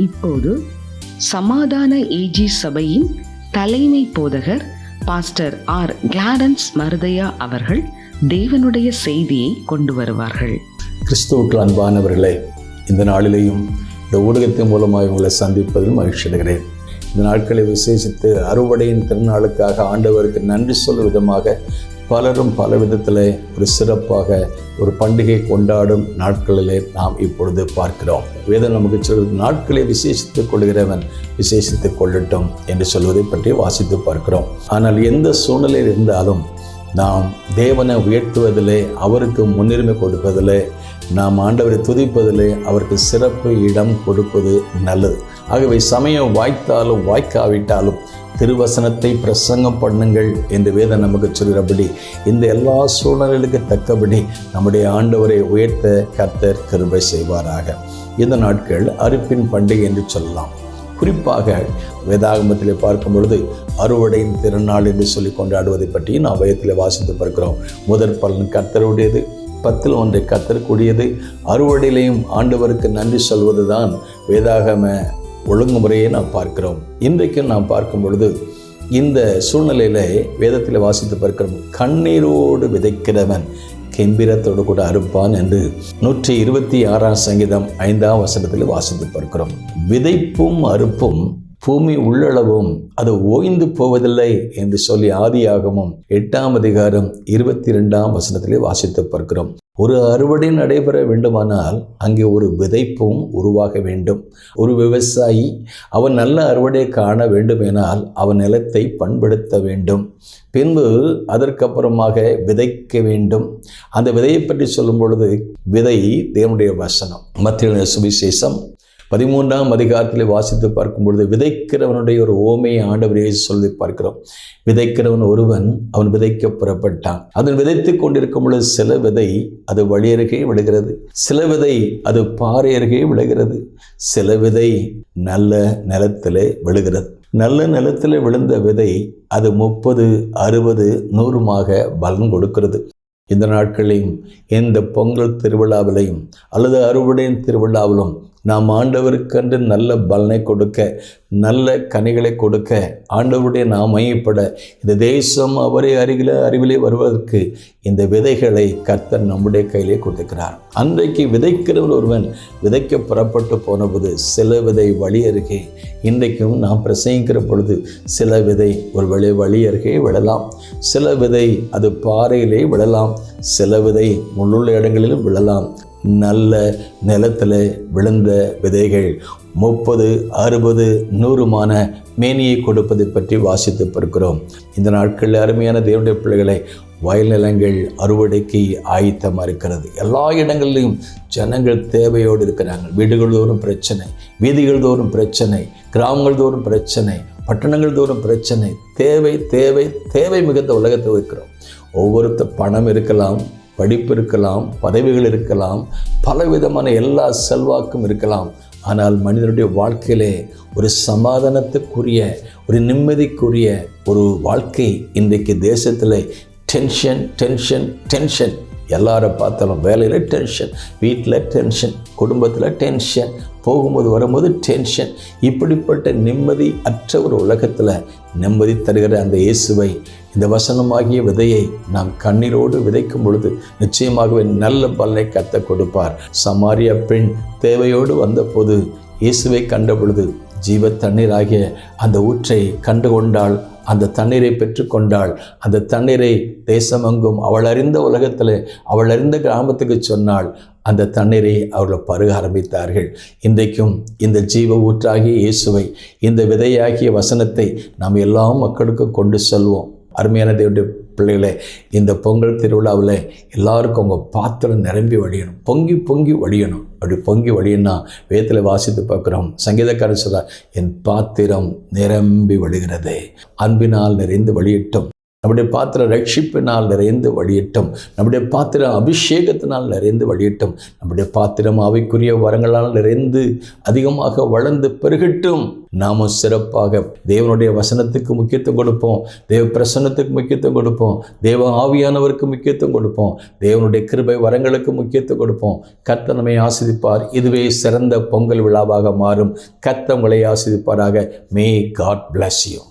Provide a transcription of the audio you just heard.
இப்போது சமாதான ஏஜி சபையின் தலைமை போதகர் பாஸ்டர் ஆர் கிளாரன்ஸ் மருதையா அவர்கள் தேவனுடைய செய்தியை கொண்டு வருவார்கள். கிறிஸ்துவுக்கு அன்பானவர்களே, இந்த நாளிலேயும் இந்த ஊடகத்தின் மூலமாக உங்களை சந்திப்பதில் மகிழ்ச்சி அடைகிறேன். இந்த நாட்களை விசேஷித்து அறுவடையின் திருநாளுக்காக ஆண்டவருக்கு நன்றி சொல்லும் விதமாக பலரும் பல விதத்தில் ஒரு சிறப்பாக ஒரு பண்டிகை கொண்டாடும் நாட்களிலே நாம் இப்பொழுது பார்க்கிறோம். வேதம் நமக்கு சொல்வது, நாட்களை விசேஷித்துக் கொள்கிறவன் விசேஷித்துக் கொள்ளட்டும் என்று சொல்வதை பற்றி வாசித்து பார்க்கிறோம். ஆனால் எந்த சூழ்நிலையில் இருந்தாலும் நாம் தேவனை உயர்த்துவதிலே, அவருக்கு முன்னுரிமை கொடுப்பதிலே, நாம் ஆண்டவரை துதிப்பதிலே அவருக்கு சிறப்பு இடம் கொடுப்பது நல்லது. ஆகவே சமயம் வாய்த்தாலும் வாய்க்காவிட்டாலும் திருவசனத்தை பிரசங்கம் பண்ணுங்கள் என்று வேதம் நமக்கு சொல்கிறபடி இந்த எல்லா சூழ்நிலைகளுக்கு தக்கபடி நம்முடைய ஆண்டவரை உயர்த்த கர்த்தர் கிருபை செய்வாராக. இந்த நாட்கள் அறுப்பின் பண்டிகை என்று சொல்லலாம். குறிப்பாக வேதாகமத்திலே பார்க்கும் பொழுது அறுவடையின் திருநாள் என்று சொல்லி கொண்டாடுவதை பற்றி நாம் வேதத்தில் வாசித்து பார்க்கிறோம். முதற் பலன் கர்த்தருடையது, 10 ஒன்றை கர்த்தருக்குரியது. அறுவடையிலையும் ஆண்டவருக்கு நன்றி சொல்வது தான் வேதாகம ஒழுங்குமுறையை நாம் பார்க்கிறோம். இன்றைக்கும் நாம் பார்க்கும் பொழுது இந்த சூழ்நிலையில் வேதத்தில் வாசித்து பார்க்கிறோம். கண்ணீரோடு விதைக்கிறவன் கெம்பீரத்தோடு கூட அறுப்பான் என்று 126ஆம் சங்கீதம் 5ஆம் வசனத்தில் வாசித்து பார்க்கிறோம். விதைப்பும் அறுப்பும் பூமி உள்ளளவும் அது ஓய்ந்து போவதில்லை என்று சொல்லி ஆதியாகமம் 8ஆம் அதிகாரம் 22ஆம் வசனத்திலே வாசித்து பார்க்கிறோம். ஒரு அறுவடை நடைபெற வேண்டுமானால் அங்கே ஒரு விதைப்பும் உருவாக வேண்டும். ஒரு விவசாயி அவன் நல்ல அறுவடை காண வேண்டுமெனால் அவன் நிலத்தை பண்படுத்த வேண்டும். பின்பு அதற்கப்புறமாக விதைக்க வேண்டும். அந்த விதையை பற்றி சொல்லும் பொழுது விதை தேவனுடைய வசனம். மத்தேயு சுவிசேஷம் 13ஆம் அதிகாரத்தில் வாசித்து பார்க்கும் பொழுது விதைக்கிறவனுடைய ஒரு ஓமையை ஆண்டவர் இயேசு சொல்லி பார்க்கிறோம். விதைக்கிறவன் ஒருவன், அவன் விதைக்க புறப்பட்டான். அதன் விதைத்து கொண்டிருக்கும் பொழுது சில விதை அது வழி அருகே விழுகிறது, சில விதை அது பாறை அருகே விழுகிறது, சில விதை நல்ல நிலத்திலே விழுகிறது. நல்ல நிலத்தில் விழுந்த விதை அது 30, 60, 100 பலன் கொடுக்கிறது. இந்த நாட்களையும் இந்த பொங்கல் திருவிழாவிலையும் அல்லது அறுவடையின் திருவிழாவிலும் நாம் ஆண்டவருக்கென்று நல்ல பலனை கொடுக்க, நல்ல கனிகளை கொடுக்க, ஆண்டவருடைய நாம் மையப்பட, இந்த தேசம் அவரே அறிவிலே வருவதற்கு இந்த விதைகளை கர்த்தர் நம்முடைய கையிலே கொடுக்கிறார். அன்றைக்கு விதைக்கிறவன் ஒருவன் விதைக்க புறப்பட்டு போனபோது சில விதை வழி அருகே, இன்றைக்கும் நாம் பிரசங்கிக்கிற பொழுது சில விதை ஒரு வழி அருகே விழலாம், சில விதை அது பாறையிலே விழலாம், சில விதை முள்ளுள்ள இடங்களிலும் விழலாம். நல்ல நிலத்தில் விழுந்த விதைகள் 30, 60, 100 மேனியை கொடுப்பதை பற்றி வாசித்து பார்க்கிறோம். இந்த நாட்களில் அருமையான தேவனுடைய பிள்ளைகளை, வயல் நிலங்கள் அறுவடைக்கு ஆயத்தமாக இருக்கிறது. எல்லா இடங்களிலும் ஜனங்கள் தேவையோடு இருக்கிறாங்க. வீடுகள் தோறும் பிரச்சனை, வீதிகள் தோறும் பிரச்சனை, கிராமங்கள் தோறும் பிரச்சனை, பட்டணங்கள் தோறும் பிரச்சனை. தேவை தேவை தேவை மிகுந்த உலகத்தை இருக்கிறோம். ஒவ்வொருத்தர் பணம் இருக்கலாம், படிப்பு இருக்கலாம், பதவிகள் இருக்கலாம், பலவிதமான எல்லா செல்வாக்கும் இருக்கலாம். ஆனால் மனிதனுடைய வாழ்க்கையிலே ஒரு சமாதானத்துக்குரிய, ஒரு நிம்மதிக்குரிய ஒரு வாழ்க்கை இன்றைக்கு தேசத்தில் டென்ஷன் டென்ஷன் டென்ஷன். எல்லாரை பார்த்தாலும் வேலையில் டென்ஷன், வீட்டில் டென்ஷன், குடும்பத்தில் டென்ஷன், போகும்போது வரும்போது டென்ஷன். இப்படிப்பட்ட நிம்மதி அற்ற ஒரு உலகத்தில் நிம்மதி தருகிற அந்த இயேசுவை, இந்த வசனமாகிய விதையை நாம் கண்ணீரோடு விதைக்கும் பொழுது நிச்சயமாகவே நல்ல பலனை கர்த்தர் கொடுப்பார். சமாரியா பெண் தேவையோடு வந்தபோது இயேசுவை கண்ட பொழுது ஜீவ தண்ணீராகிய அந்த ஊற்றை கண்டு கொண்டாள். அந்த தண்ணீரை பெற்றுக்கொண்டாள். அந்த தண்ணீரை தேசமெங்கும் அவள் அறிந்த உலகத்தில், அவள் அறிந்த கிராமத்துக்கு சொன்னாள். அந்த தண்ணீரை அவர்கள் பருக ஆரம்பித்தார்கள். இன்றைக்கும் இந்த ஜீவ ஊற்றாகிய இயேசுவை, இந்த விதையாகிய வசனத்தை நாம் எல்லா மக்களுக்கும் கொண்டு செல்வோம். அருமையான தேவனுடைய பிள்ளைகளே, இந்த பொங்கல் திருவிழாவில் எல்லாருக்கும் உங்கள் பாத்திரம் நிரம்பி வழியணும், பொங்கி பொங்கி வழியணும். அப்படி பொங்கி வழியன்னா வேதத்தில் வாசித்து பார்க்குறோம். சங்கீதக்காரர் சொல்றார், என் பாத்திரம் நிரம்பி வழிகிறது, அன்பினால் நிறைந்து வழியட்டும். நம்முடைய பாத்திரம் ரட்சிப்பினால் நிறைந்து வழியட்டும். நம்முடைய பாத்திரம் அபிஷேகத்தினால் நிறைந்து வழியட்டும். நம்முடைய பாத்திரம் ஆவிக்குரிய வரங்களால் நிறைந்து அதிகமாக வளர்ந்து பெருகட்டும். நாமும் சிறப்பாக தேவனுடைய வசனத்துக்கு முக்கியத்துவம் கொடுப்போம், தேவ பிரசன்னத்துக்கு முக்கியத்துவம் கொடுப்போம், தேவ ஆவியானவருக்கு முக்கியத்துவம் கொடுப்போம், தேவனுடைய கிருபை வரங்களுக்கு முக்கியத்துவம் கொடுப்போம். கர்த்தர் நம்மை ஆசீர்வதிப்பார். இதுவே சிறந்த பொங்கல் விழாவாக மாறும். கர்த்தர் உங்களை ஆசீர்வதிப்பாராக. May God bless you.